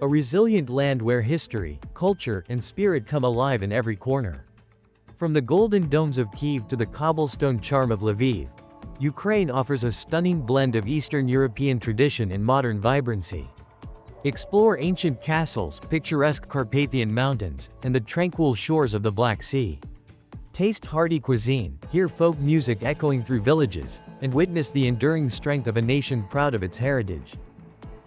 A resilient land where history, culture, and spirit come alive in every corner. From the golden domes of Kyiv to the cobblestone charm of Lviv, Ukraine offers a stunning blend of Eastern European tradition and modern vibrancy. Explore ancient castles, picturesque Carpathian mountains, and the tranquil shores of the Black Sea. Taste hearty cuisine, hear folk music echoing through villages, and witness the enduring strength of a nation proud of its heritage.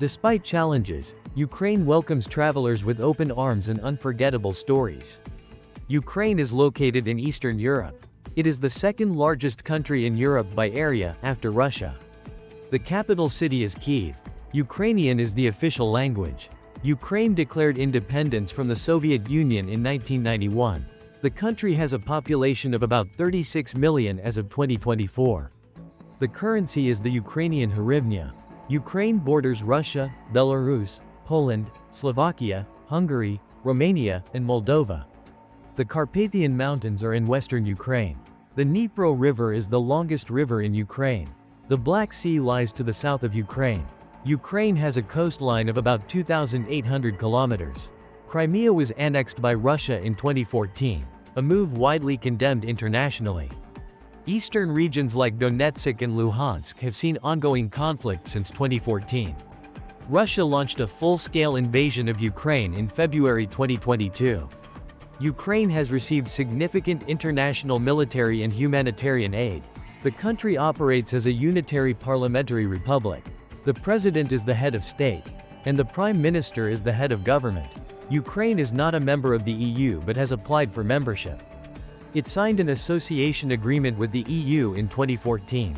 Despite challenges, Ukraine welcomes travelers with open arms and unforgettable stories. Ukraine is located in Eastern Europe. It is the second largest country in Europe by area, after Russia. The capital city is Kyiv. Ukrainian is the official language. Ukraine declared independence from the Soviet Union in 1991. The country has a population of about 36 million as of 2024. The currency is the Ukrainian hryvnia. Ukraine borders Russia, Belarus, Poland, Slovakia, Hungary, Romania, and Moldova. The Carpathian Mountains are in western Ukraine. The Dnipro River is the longest river in Ukraine. The Black Sea lies to the south of Ukraine. Ukraine has a coastline of about 2,800 kilometers. Crimea was annexed by Russia in 2014, a move widely condemned internationally. Eastern regions like Donetsk and Luhansk have seen ongoing conflict since 2014. Russia launched a full-scale invasion of Ukraine in February 2022. Ukraine has received significant international military and humanitarian aid. The country operates as a unitary parliamentary republic. The president is the head of state, and the prime minister is the head of government. Ukraine is not a member of the EU but has applied for membership. It signed an association agreement with the EU in 2014.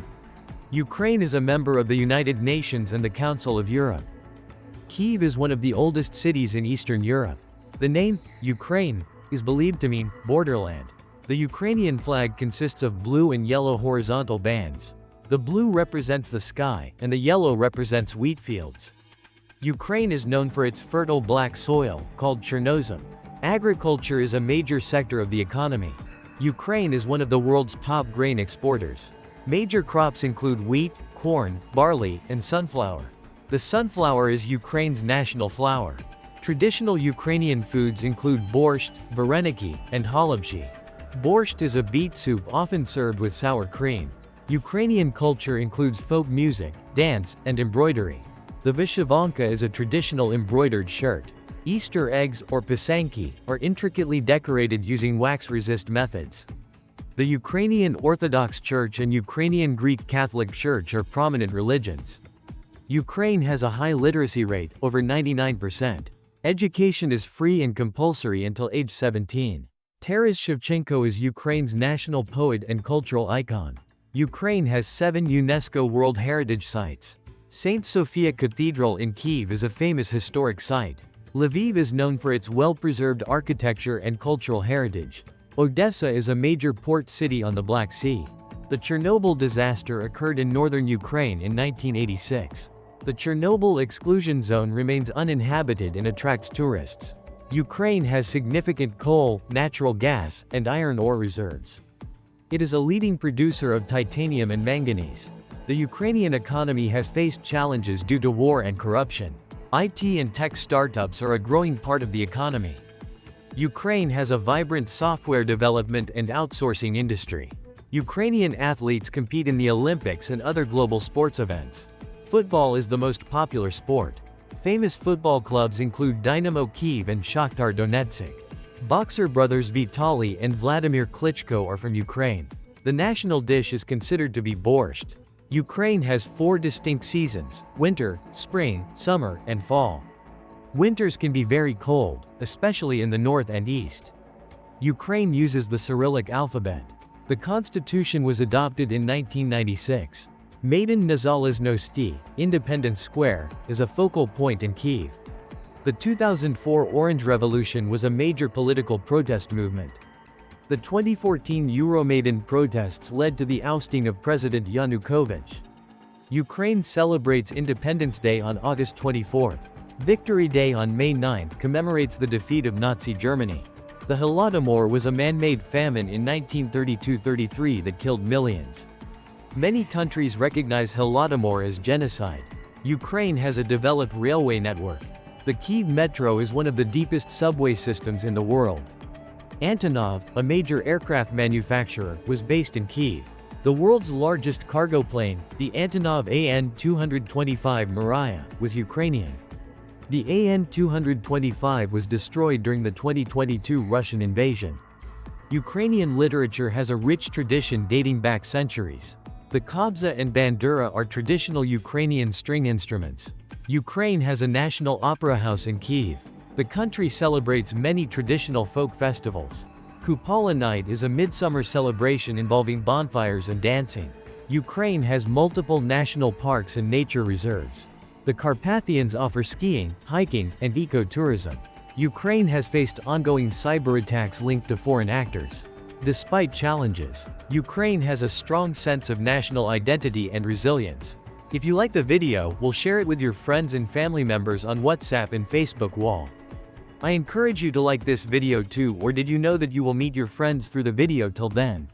Ukraine is a member of the United Nations and the Council of Europe. Kyiv is one of the oldest cities in Eastern Europe. The name, Ukraine, is believed to mean borderland. The Ukrainian flag consists of blue and yellow horizontal bands. The blue represents the sky, and the yellow represents wheat fields. Ukraine is known for its fertile black soil, called Chernozem. Agriculture is a major sector of the economy. Ukraine is one of the world's top grain exporters. Major crops include wheat, corn, barley, and sunflower. The sunflower is Ukraine's national flower. Traditional Ukrainian foods include borscht, vareniki, and holubchi. Borscht is a beet soup often served with sour cream. Ukrainian culture includes folk music, dance, and embroidery. The vyshyvanka is a traditional embroidered shirt. Easter eggs, or pisanki, are intricately decorated using wax-resist methods. The Ukrainian Orthodox Church and Ukrainian Greek Catholic Church are prominent religions. Ukraine has a high literacy rate, over 99%. Education is free and compulsory until age 17. Taras Shevchenko is Ukraine's national poet and cultural icon. Ukraine has 7 UNESCO World Heritage Sites. St. Sophia Cathedral in Kyiv is a famous historic site. Lviv is known for its well-preserved architecture and cultural heritage. Odessa is a major port city on the Black Sea. The Chernobyl disaster occurred in northern Ukraine in 1986. The Chernobyl exclusion zone remains uninhabited and attracts tourists. Ukraine has significant coal, natural gas, and iron ore reserves. It is a leading producer of titanium and manganese. The Ukrainian economy has faced challenges due to war and corruption. IT and tech startups are a growing part of the economy. Ukraine has a vibrant software development and outsourcing industry. Ukrainian athletes compete in the Olympics and other global sports events. Football is the most popular sport. Famous football clubs include Dynamo Kyiv and Shakhtar Donetsk. Boxer brothers Vitaly and Vladimir Klitschko are from Ukraine. The national dish is considered to be borscht. Ukraine has 4 distinct seasons: winter, spring, summer, and fall. Winters can be very cold, especially in the north and east. Ukraine uses the Cyrillic alphabet. The constitution was adopted in 1996. Maidan Nezalezhnosti, Independence Square, is a focal point in Kyiv. The 2004 Orange Revolution was a major political protest movement. The 2014 Euromaidan protests led to the ousting of President Yanukovych. Ukraine celebrates Independence Day on August 24. Victory Day on May 9 commemorates the defeat of Nazi Germany. The Holodomor was a man-made famine in 1932-33 that killed millions. Many countries recognize Holodomor as genocide. Ukraine has a developed railway network. The Kyiv metro is one of the deepest subway systems in the world. Antonov, a major aircraft manufacturer, was based in Kyiv. The world's largest cargo plane, the Antonov AN-225 Mriya, was Ukrainian. The AN-225 was destroyed during the 2022 Russian invasion. Ukrainian literature has a rich tradition dating back centuries. The kobza and bandura are traditional Ukrainian string instruments. Ukraine has a national opera house in Kyiv. The country celebrates many traditional folk festivals. Kupala Night is a midsummer celebration involving bonfires and dancing. Ukraine has multiple national parks and nature reserves. The Carpathians offer skiing, hiking, and ecotourism. Ukraine has faced ongoing cyber attacks linked to foreign actors. Despite challenges, Ukraine has a strong sense of national identity and resilience. If you like the video, we'll share it with your friends and family members on WhatsApp and Facebook wall. I encourage you to like this video too, or did you know that you will meet your friends through the video till then?